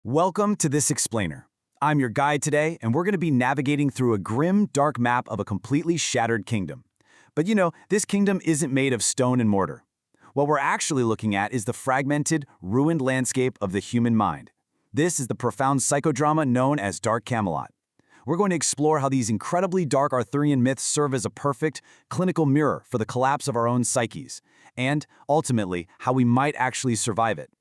Welcome to This Explainer. I'm your guide today, and we're going to be navigating through a grim, dark map of a completely shattered kingdom. But this kingdom isn't made of stone and mortar. What we're actually looking at is the fragmented, ruined landscape of the human mind. This is the profound psychodrama known as Dark Camelot. We're going to explore how these incredibly dark Arthurian myths serve as a perfect, clinical mirror for the collapse of our own psyches, and, ultimately, how we might actually survive it.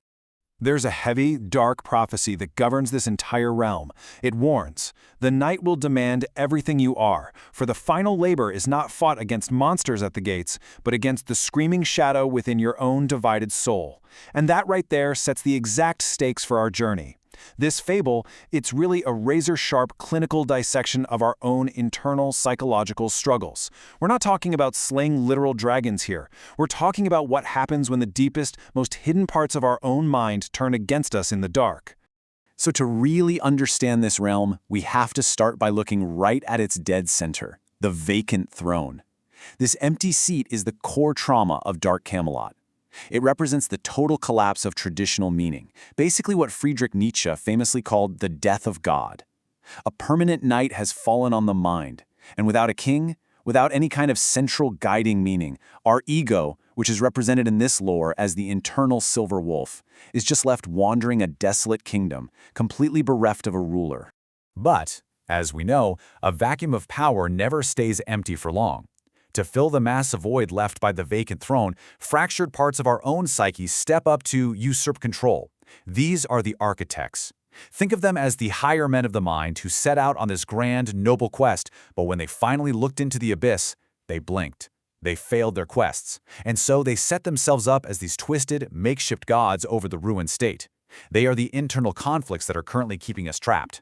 There's a heavy, dark prophecy that governs this entire realm. It warns, the night will demand everything you are, for the final labor is not fought against monsters at the gates, but against the screaming shadow within your own divided soul. And that right there sets the exact stakes for our journey. This fable, it's really a razor-sharp clinical dissection of our own internal psychological struggles. We're not talking about slaying literal dragons here. We're talking about what happens when the deepest, most hidden parts of our own mind turn against us in the dark. So to really understand this realm, we have to start by looking right at its dead center, the vacant throne. This empty seat is the core trauma of Dark Camelot. It represents the total collapse of traditional meaning, basically what Friedrich Nietzsche famously called the death of God. A permanent night has fallen on the mind, and without a king, without any kind of central guiding meaning, our ego, which is represented in this lore as the internal silver wolf, is just left wandering a desolate kingdom, completely bereft of a ruler. But, as we know, a vacuum of power never stays empty for long. To fill the massive void left by the vacant throne, fractured parts of our own psyche step up to usurp control. These are the architects. Think of them as the higher men of the mind who set out on this grand, noble quest, but when they finally looked into the abyss, they blinked. They failed their quests, and so they set themselves up as these twisted, makeshift gods over the ruined state. They are the internal conflicts that are currently keeping us trapped.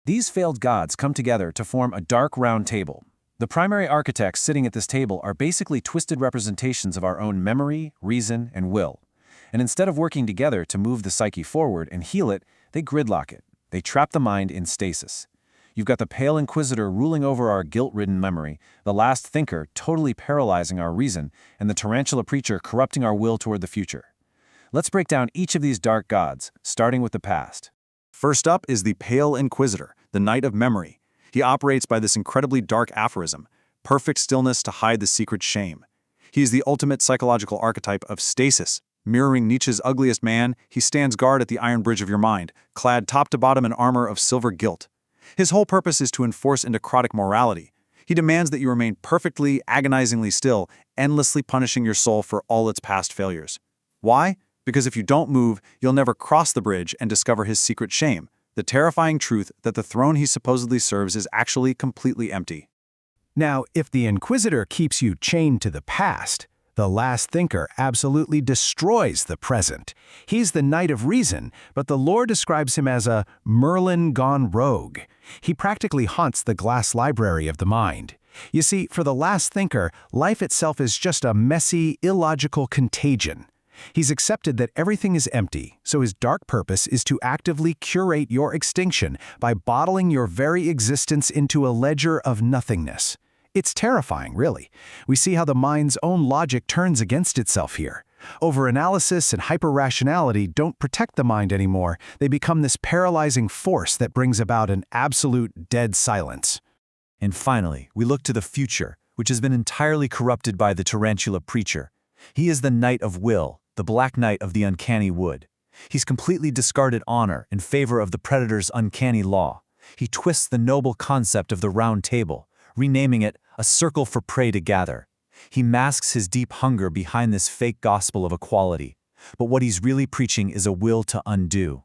These failed gods come together to form a dark round table. The primary architects sitting at this table are basically twisted representations of our own memory, reason, and will. And instead of working together to move the psyche forward and heal it, they gridlock it. They trap the mind in stasis. You've got the pale inquisitor ruling over our guilt-ridden memory, the last thinker totally paralyzing our reason, and the tarantula preacher corrupting our will toward the future. Let's break down each of these dark gods, starting with the past. First up is the pale inquisitor, the knight of memory. He operates by this incredibly dark aphorism, perfect stillness to hide the secret shame. He is the ultimate psychological archetype of stasis. Mirroring Nietzsche's ugliest man, he stands guard at the iron bridge of your mind, clad top to bottom in armor of silver guilt. His whole purpose is to enforce endocratic morality. He demands that you remain perfectly, agonizingly still, endlessly punishing your soul for all its past failures. Why? Because if you don't move, you'll never cross the bridge and discover his secret shame. The terrifying truth that the throne he supposedly serves is actually completely empty. Now, if the Inquisitor keeps you chained to the past, the last thinker absolutely destroys the present. He's the knight of reason, but the lore describes him as a Merlin gone rogue. He practically haunts the glass library of the mind. You see, for the last thinker, life itself is just a messy, illogical contagion. He's accepted that everything is empty, so his dark purpose is to actively curate your extinction by bottling your very existence into a ledger of nothingness. It's terrifying, really. We see how the mind's own logic turns against itself here. Overanalysis and hyper-rationality don't protect the mind anymore. They become this paralyzing force that brings about an absolute dead silence. And finally, we look to the future, which has been entirely corrupted by the tarantula preacher. He is the knight of will, the black knight of the uncanny wood. He's completely discarded honor in favor of the predator's uncanny law. He twists the noble concept of the round table, renaming it a circle for prey to gather. He masks his deep hunger behind this fake gospel of equality. But what he's really preaching is a will to undo.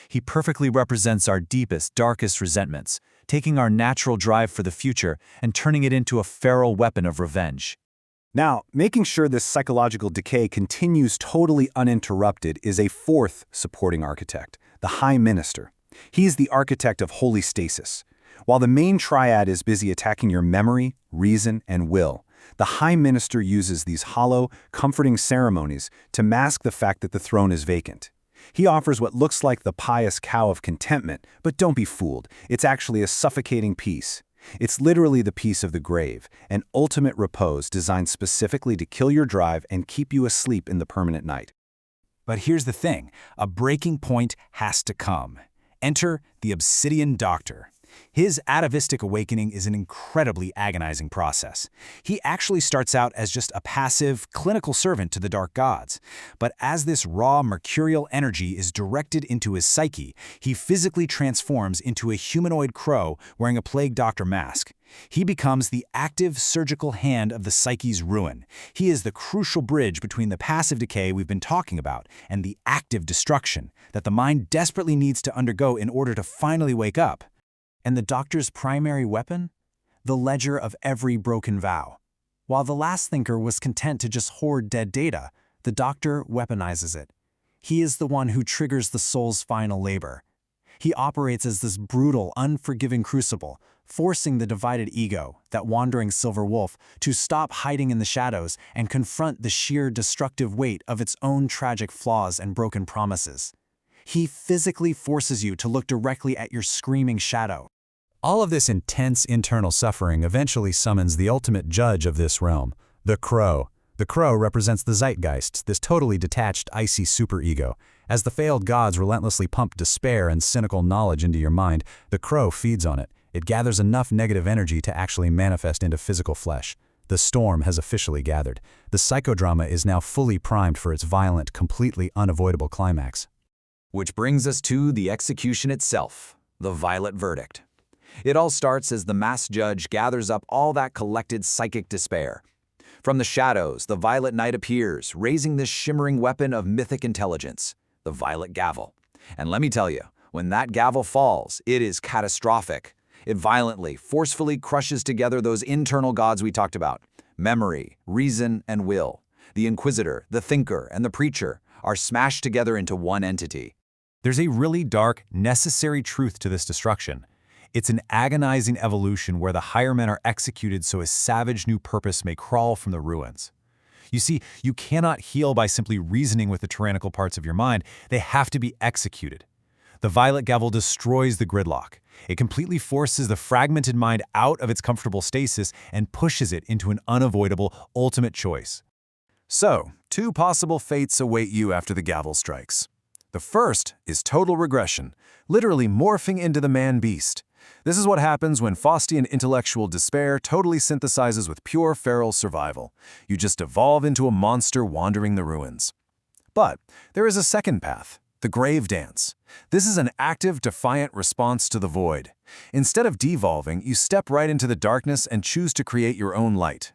He perfectly represents our deepest, darkest resentments, taking our natural drive for the future and turning it into a feral weapon of revenge. Now, making sure this psychological decay continues totally uninterrupted is a fourth supporting architect, the High Minister. He's the architect of holy stasis. While the main triad is busy attacking your memory, reason, and will, the High Minister uses these hollow, comforting ceremonies to mask the fact that the throne is vacant. He offers what looks like the pious cow of contentment, but don't be fooled, it's actually a suffocating peace. It's literally the peace of the grave, an ultimate repose designed specifically to kill your drive and keep you asleep in the permanent night. But here's the thing, a breaking point has to come. Enter the Obsidian Doctor. His atavistic awakening is an incredibly agonizing process. He actually starts out as just a passive, clinical servant to the dark gods. But as this raw mercurial energy is directed into his psyche, he physically transforms into a humanoid crow wearing a plague doctor mask. He becomes the active surgical hand of the psyche's ruin. He is the crucial bridge between the passive decay we've been talking about and the active destruction that the mind desperately needs to undergo in order to finally wake up. And the doctor's primary weapon? The ledger of every broken vow. While the last thinker was content to just hoard dead data, the doctor weaponizes it. He is the one who triggers the soul's final labor. He operates as this brutal, unforgiving crucible, forcing the divided ego, that wandering silver wolf, to stop hiding in the shadows and confront the sheer destructive weight of its own tragic flaws and broken promises. He physically forces you to look directly at your screaming shadow. All of this intense internal suffering eventually summons the ultimate judge of this realm, the Crow. The Crow represents the zeitgeist, this totally detached, icy superego. As the failed gods relentlessly pump despair and cynical knowledge into your mind, the Crow feeds on it. It gathers enough negative energy to actually manifest into physical flesh. The storm has officially gathered. The psychodrama is now fully primed for its violent, completely unavoidable climax. Which brings us to the execution itself, the violet verdict. It all starts as the masked judge gathers up all that collected psychic despair. From the shadows, the violet knight appears, raising this shimmering weapon of mythic intelligence, the violet gavel. And let me tell you, when that gavel falls, it is catastrophic. It violently, forcefully crushes together those internal gods we talked about: memory, reason, and will. The inquisitor, the thinker, and the preacher are smashed together into one entity. There's a really dark, necessary truth to this destruction. It's an agonizing evolution where the higher men are executed so a savage new purpose may crawl from the ruins. You see, you cannot heal by simply reasoning with the tyrannical parts of your mind. They have to be executed. The violet gavel destroys the gridlock. It completely forces the fragmented mind out of its comfortable stasis and pushes it into an unavoidable, ultimate choice. So, two possible fates await you after the gavel strikes. The first is total regression, literally morphing into the man-beast. This is what happens when Faustian intellectual despair totally synthesizes with pure feral survival. You just evolve into a monster wandering the ruins. But there is a second path, the grave dance. This is an active, defiant response to the void. Instead of devolving, you step right into the darkness and choose to create your own light.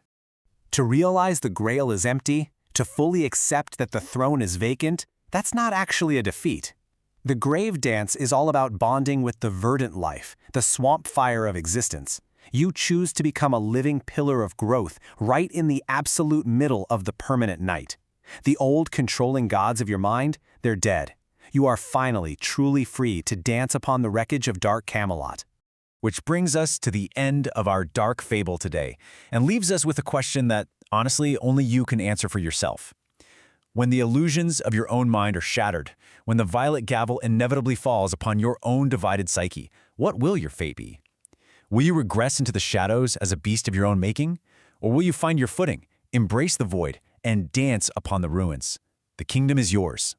To realize the grail is empty, to fully accept that the throne is vacant, that's not actually a defeat. The grave dance is all about bonding with the verdant life, the swamp fire of existence. You choose to become a living pillar of growth right in the absolute middle of the permanent night. The old controlling gods of your mind, they're dead. You are finally truly free to dance upon the wreckage of dark Camelot. Which brings us to the end of our dark fable today, and leaves us with a question that, honestly, only you can answer for yourself. When the illusions of your own mind are shattered, when the violet gavel inevitably falls upon your own divided psyche, what will your fate be? Will you regress into the shadows as a beast of your own making? Or will you find your footing, embrace the void, and dance upon the ruins? The kingdom is yours.